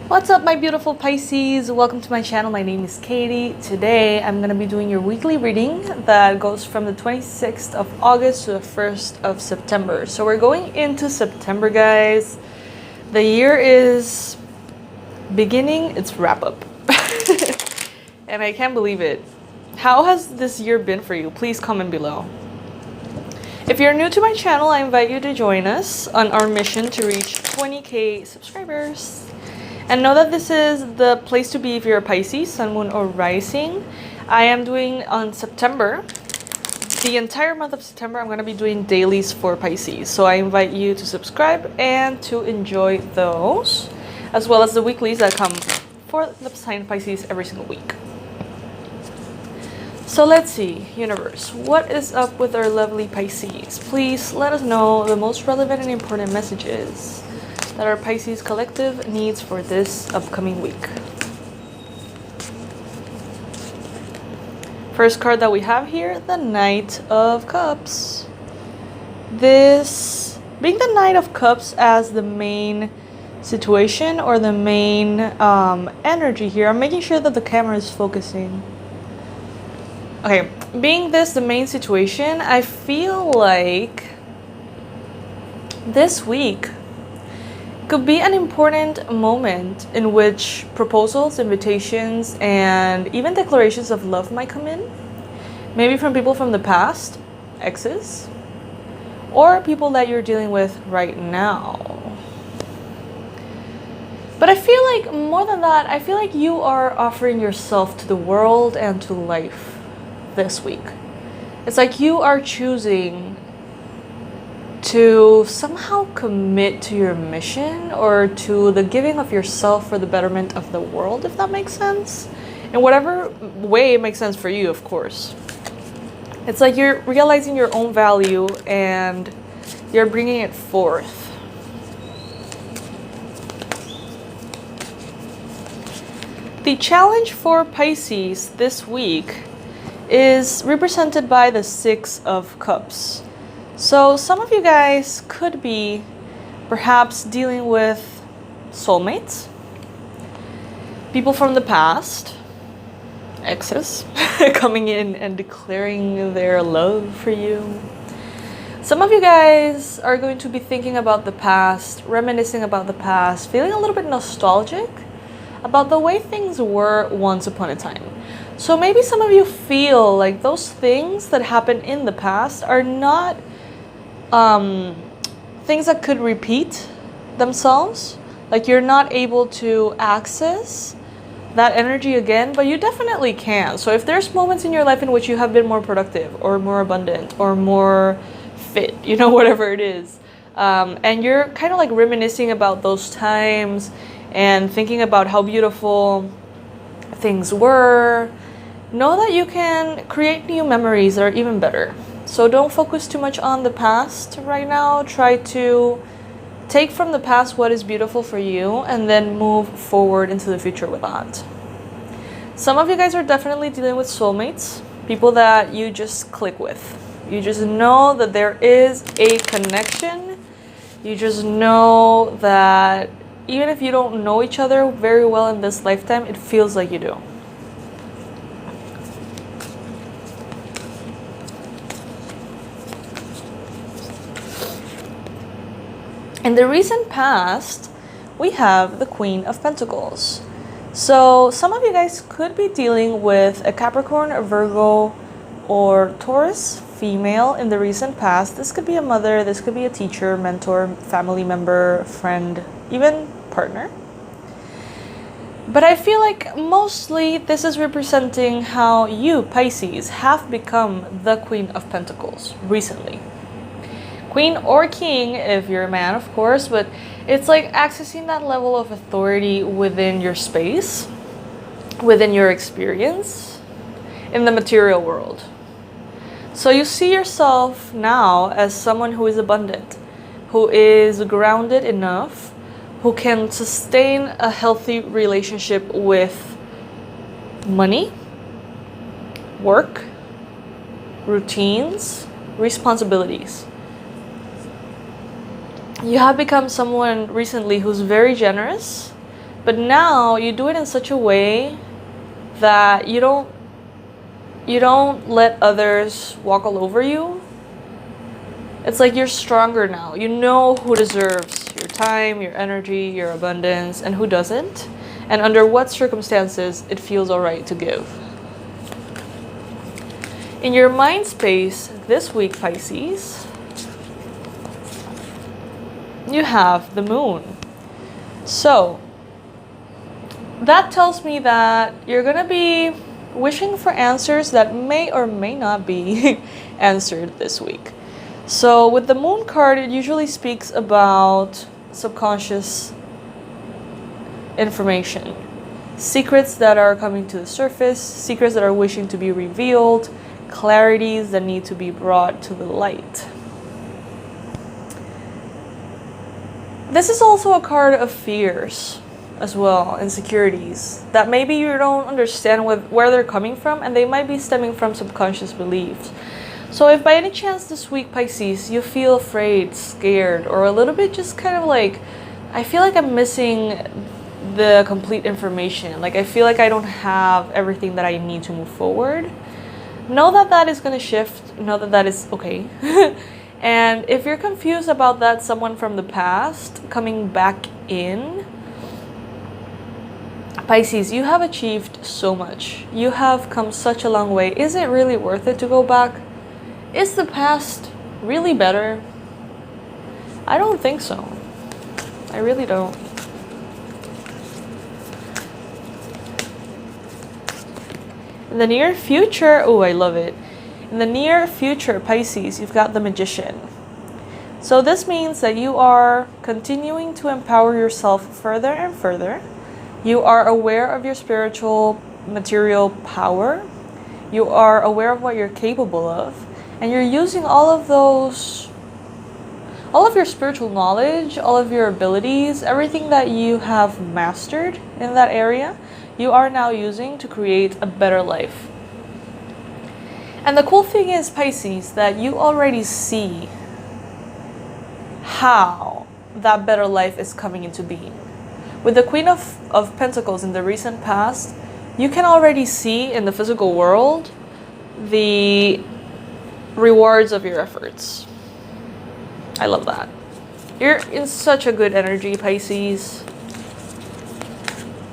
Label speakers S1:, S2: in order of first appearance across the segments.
S1: What's up, my beautiful Pisces? Welcome to my channel. My name is Katie. Today I'm going to be doing your weekly reading that goes from the 26th of August to the 1st of September. So we're going into September, guys. The year is beginning its wrap up. And I can't believe it. How has this year been for you? Please comment below. If you're new to my channel, I invite you to join us on our mission to reach 20k subscribers. And know that this is the place to be if you're a Pisces, Sun, Moon, or Rising. I am doing on September, the entire month of September, I'm going to be doing dailies for Pisces. So I invite you to subscribe and to enjoy those, as well as the weeklies that come for the sign Pisces every single week. So let's see, universe, what is up with our lovely Pisces? Please let us know the most relevant and important messages that our Pisces collective needs for this upcoming week. First card that we have here, the Knight of Cups. This being the Knight of Cups as the main situation or the main energy here. I'm making sure that the camera is focusing. Okay, being this the main situation, I feel like this week could be an important moment in which proposals, invitations, and even declarations of love might come in. Maybe from people from the past, exes, or people that you're dealing with right now. But I feel like more than that, I feel like you are offering yourself to the world and to life this week. It's like you are choosing to somehow commit to your mission or to the giving of yourself for the betterment of the world, if that makes sense. In whatever way it makes sense for you, of course. It's like you're realizing your own value and you're bringing it forth. The challenge for Pisces this week is represented by the Six of Cups. So some of you guys could be perhaps dealing with soulmates, people from the past, exes coming in and declaring their love for you. Some of you guys are going to be thinking about the past, reminiscing about the past, feeling a little bit nostalgic about the way things were once upon a time. So maybe some of you feel like those things that happened in the past are not things that could repeat themselves. Like you're not able to access that energy again, but you definitely can. So if there's moments in your life in which you have been more productive or more abundant or more fit, you know, whatever it is, and you're kind of like reminiscing about those times and thinking about how beautiful things were, know that you can create new memories that are even better. So don't focus too much on the past right now. Try to take from the past what is beautiful for you and then move forward into the future with that. Some of you guys are definitely dealing with soulmates, people that you just click with. You just know that there is a connection. You just know that even if you don't know each other very well in this lifetime, it feels like you do. In the recent past, we have the Queen of Pentacles. So some of you guys could be dealing with a Capricorn, a Virgo, or Taurus female in the recent past. This could be a mother, this could be a teacher, mentor, family member, friend, even partner. But I feel like mostly this is representing how you, Pisces, have become the Queen of Pentacles recently. Queen or king if you're a man, of course, but it's like accessing that level of authority within your space, within your experience in the material world. So you see yourself now as someone who is abundant, who is grounded enough, who can sustain a healthy relationship with money, work, routines, responsibilities. You have become someone recently who's very generous, But now you do it in such a way that you don't let others walk all over you. It's like you're stronger now. You know who deserves your time, your energy, your abundance, and who doesn't, and under what circumstances it feels alright to give. In your mind space this week, Pisces, you have the moon. So that tells me that you're gonna be wishing for answers that may or may not be answered this week. So with the moon card, it usually speaks about subconscious information, secrets that are coming to the surface, secrets that are wishing to be revealed, clarities that need to be brought to the light. This is also a card of fears as well, insecurities that maybe you don't understand where they're coming from, and they might be stemming from subconscious beliefs. So if by any chance this week, Pisces, you feel afraid, scared, or a little bit just kind of like, I feel like I'm missing the complete information, like I feel like I don't have everything that I need to move forward, know that that is going to shift, know that that is okay. And if you're confused about that someone from the past coming back in, Pisces, you have achieved so much. You have come such a long way. Is it really worth it to go back? Is the past really better? I don't think so. I really don't. In the near future, oh, I love it. In the near future, Pisces, you've got the Magician. So this means that you are continuing to empower yourself further and further. You are aware of your spiritual material power. You are aware of what you're capable of. And you're using all of your spiritual knowledge, all of your abilities, everything that you have mastered in that area, you are now using to create a better life. And the cool thing is, Pisces, that you already see how that better life is coming into being. With the Queen of Pentacles in the recent past, you can already see in the physical world the rewards of your efforts. I love that. You're in such a good energy, Pisces.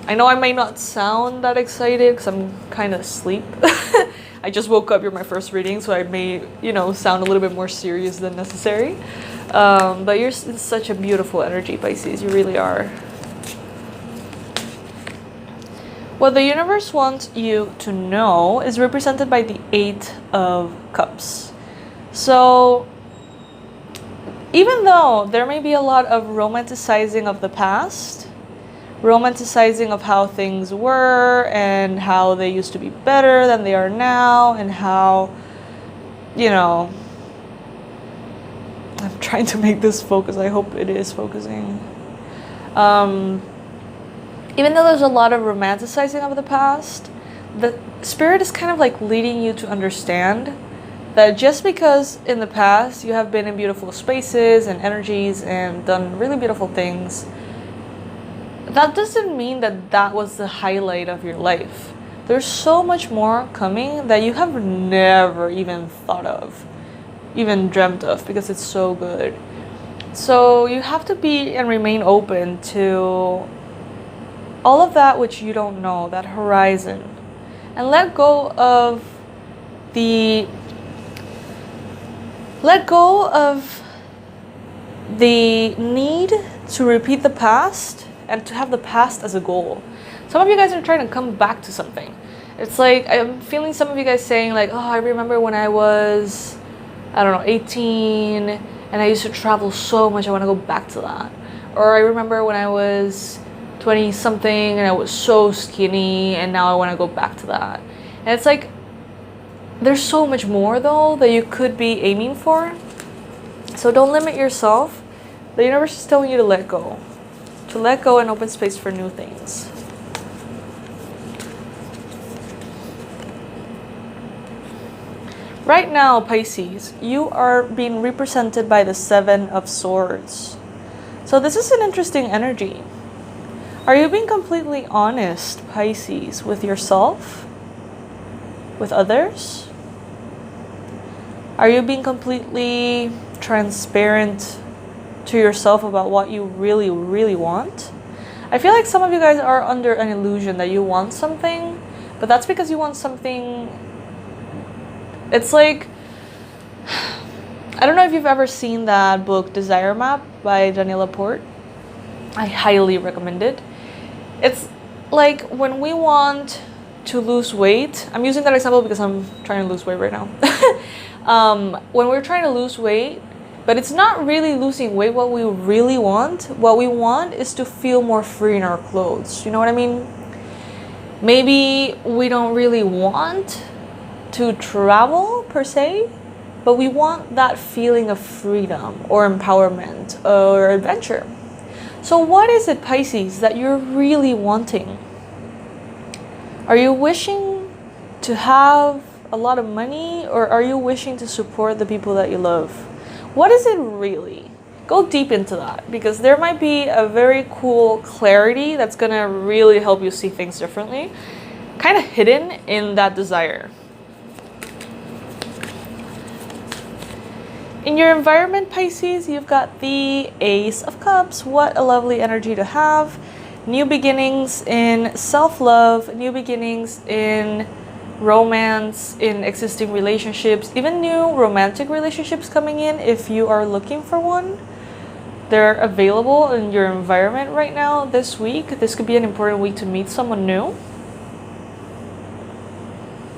S1: I know I might not sound that excited because I'm kind of asleep. I just woke up. You're my first reading, so I may, sound a little bit more serious than necessary. But you're in such a beautiful energy, Pisces. You really are. What the universe wants you to know is represented by the Eight of Cups. So, even though there may be a lot of romanticizing of the past, romanticizing of how things were and how they used to be better than they are now, and how, I'm trying to make this focus. I hope it is focusing. Even though there's a lot of romanticizing of the past, the spirit is kind of like leading you to understand that just because in the past you have been in beautiful spaces and energies and done really beautiful things, that doesn't mean that that was the highlight of your life. There's so much more coming that you have never even thought of, even dreamt of, because it's so good. So you have to be and remain open to all of that which you don't know, that horizon, and let go of the need to repeat the past and to have the past as a goal. Some of you guys are trying to come back to something. It's like I'm feeling some of you guys saying like, oh, I remember when I was, 18, and I used to travel so much, I want to go back to that. Or I remember when I was 20 something and I was so skinny, and now I want to go back to that. And it's like there's so much more though that you could be aiming for. So don't limit yourself. The universe is telling you to let go and open space for new things. Right now, Pisces, you are being represented by the Seven of Swords. So this is an interesting energy. Are you being completely honest, Pisces, with yourself? With others? Are you being completely transparent to yourself about what you really, really want? I feel like some of you guys are under an illusion that you want something, but that's because you want something. It's like, I don't know if you've ever seen that book Desire Map by Daniela Port. I highly recommend it. It's like when we want to lose weight. I'm using that example because I'm trying to lose weight right now. When we're trying to lose weight, but it's not really losing weight what we really want. What we want is to feel more free in our clothes. You know what I mean? Maybe we don't really want to travel per se, but we want that feeling of freedom or empowerment or adventure. So what is it, Pisces, that you're really wanting? Are you wishing to have a lot of money, or are you wishing to support the people that you love? What is it really? Go deep into that, because there might be a very cool clarity that's gonna really help you see things differently, kind of hidden in that desire. In your environment, Pisces, you've got the Ace of Cups. What a lovely energy to have. New beginnings in self-love, new beginnings in romance, in existing relationships, even new romantic relationships coming in if you are looking for one. They're available in your environment right now this week. This could be an important week to meet someone new,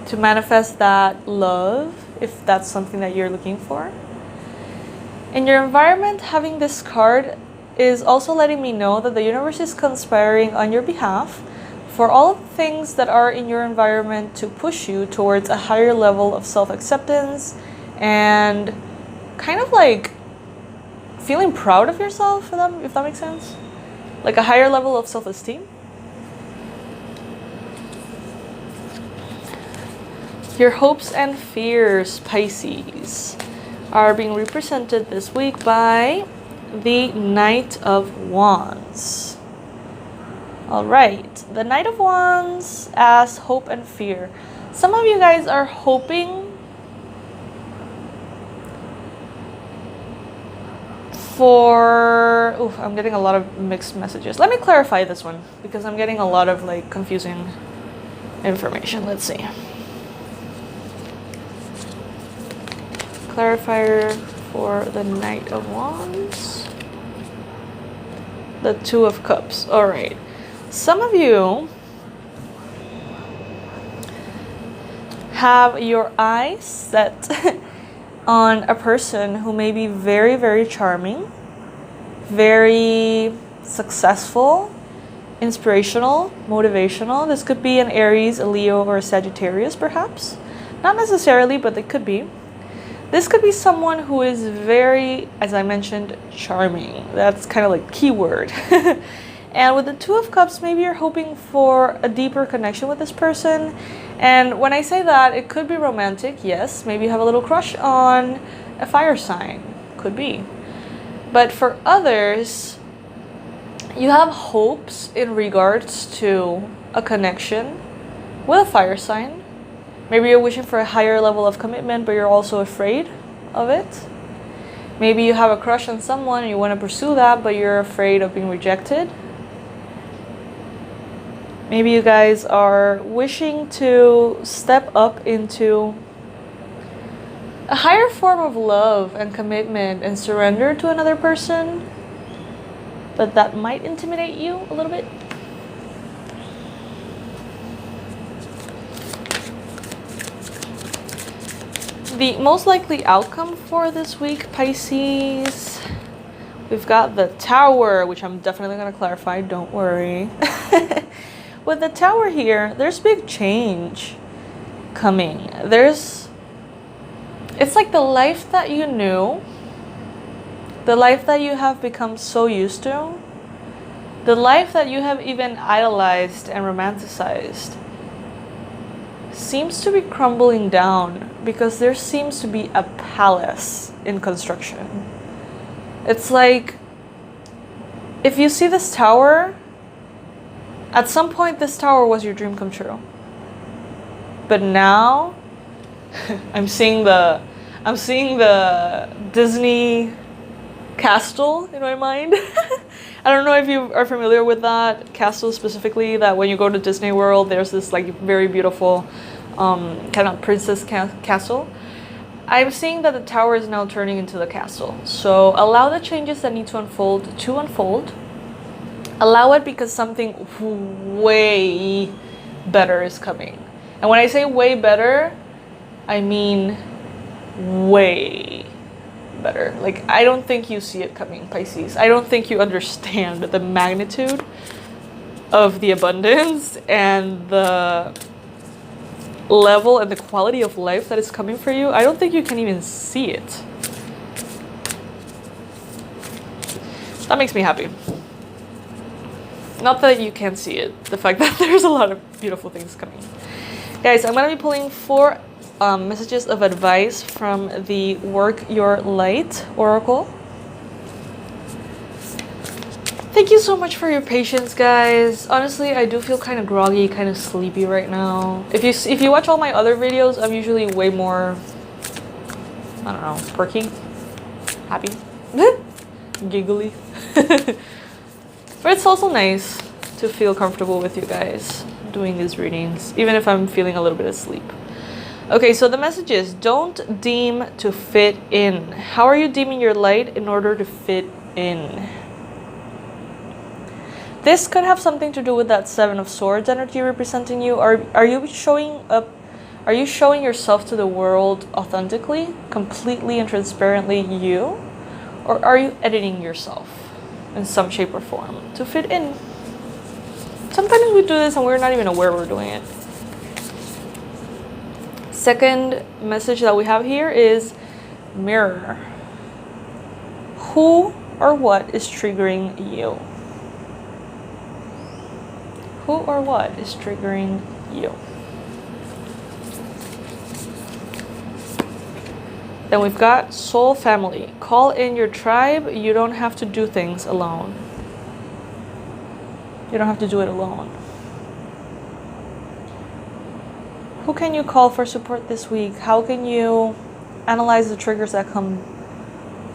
S1: to manifest that love, if that's something that you're looking for. In your environment, having this card is also letting me know that the universe is conspiring on your behalf for all of the things that are in your environment to push you towards a higher level of self-acceptance and kind of like feeling proud of yourself, if that makes sense. Like a higher level of self-esteem. Your hopes and fears, Pisces, are being represented this week by the Knight of Wands. All right, the Knight of Wands as hope and fear. Some of you guys are hoping for... I'm getting a lot of mixed messages. Let me clarify this one because I'm getting a lot of like confusing information. Let's see. Clarifier for the Knight of Wands. The Two of Cups. All right. Some of you have your eyes set on a person who may be very, very charming, very successful, inspirational, motivational. This could be an Aries, a Leo, or a Sagittarius, perhaps. Not necessarily, but they could be. This could be someone who is very, as I mentioned, charming. That's kind of like keyword. And with the Two of Cups, maybe you're hoping for a deeper connection with this person. And when I say that, it could be romantic, yes. Maybe you have a little crush on a fire sign. Could be. But for others, you have hopes in regards to a connection with a fire sign. Maybe you're wishing for a higher level of commitment, but you're also afraid of it. Maybe you have a crush on someone and you want to pursue that, but you're afraid of being rejected. Maybe you guys are wishing to step up into a higher form of love and commitment and surrender to another person, but that might intimidate you a little bit. The most likely outcome for this week, Pisces, we've got the Tower, which I'm definitely going to clarify, don't worry. With the Tower here, there's big change coming. It's like the life that you knew, the life that you have become so used to, the life that you have even idolized and romanticized seems to be crumbling down because there seems to be a palace in construction. It's like, if you see this tower, At some point, this tower was your dream come true. But now, I'm seeing the Disney castle in my mind. I don't know if you are familiar with that castle specifically, that when you go to Disney World, there's this like very beautiful kind of princess castle. I'm seeing that the tower is now turning into the castle. So allow the changes that need to unfold. Allow it, because something way better is coming. And when I say way better, I mean way better. Like, I don't think you see it coming, Pisces. I don't think you understand the magnitude of the abundance and the level and the quality of life that is coming for you. I don't think you can even see it. That makes me happy. Not that you can't see it, the fact that there's a lot of beautiful things coming. Guys, I'm going to be pulling 4 messages of advice from the Work Your Light Oracle. Thank you so much for your patience, guys. Honestly, I do feel kind of groggy, kind of sleepy right now. If you watch all my other videos, I'm usually way more, I don't know, perky, happy, giggly. But it's also nice to feel comfortable with you guys doing these readings, even if I'm feeling a little bit asleep. Okay, so the message is, don't deem to fit in. How are you deeming your light in order to fit in? This could have something to do with that 7 of Swords energy representing you. Are you showing yourself to the world authentically, completely and transparently you? Or are you editing yourself in some shape or form to fit in? Sometimes we do this and we're not even aware we're doing it. Second message that we have here is mirror. Who or what is triggering you? Who or what is triggering you? Then we've got soul family. Call in your tribe. You don't have to do things alone. You don't have to do it alone. Who can you call for support this week? How can you analyze the triggers that come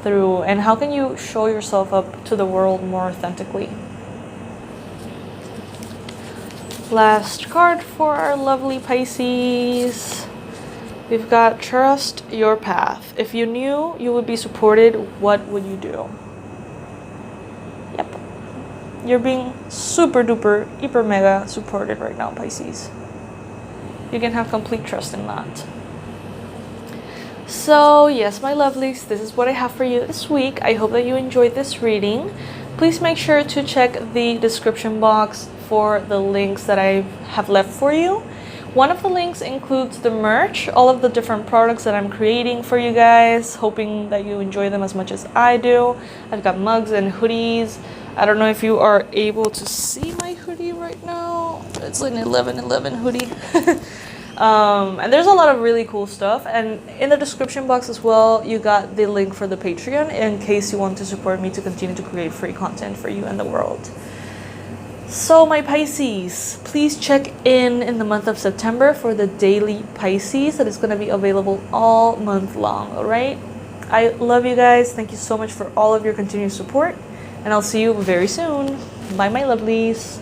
S1: through? And how can you show yourself up to the world more authentically? Last card for our lovely Pisces. We've got trust your path. If you knew you would be supported, what would you do? Yep. You're being super duper, hyper mega supported right now, Pisces. You can have complete trust in that. So yes, my lovelies, this is what I have for you this week. I hope that you enjoyed this reading. Please make sure to check the description box for the links that I have left for you. One of the links includes the merch, all of the different products that I'm creating for you guys, hoping that you enjoy them as much as I do. I've got mugs and hoodies. I don't know if you are able to see my hoodie right now. It's an 11/11 hoodie. And there's a lot of really cool stuff. And in the description box as well, you got the link for the Patreon in case you want to support me to continue to create free content for you and the world. So my Pisces, please check in the month of September for the daily Pisces that is going to be available all month long, all right? I love you guys. Thank you so much for all of your continued support, and I'll see you very soon. Bye, my lovelies.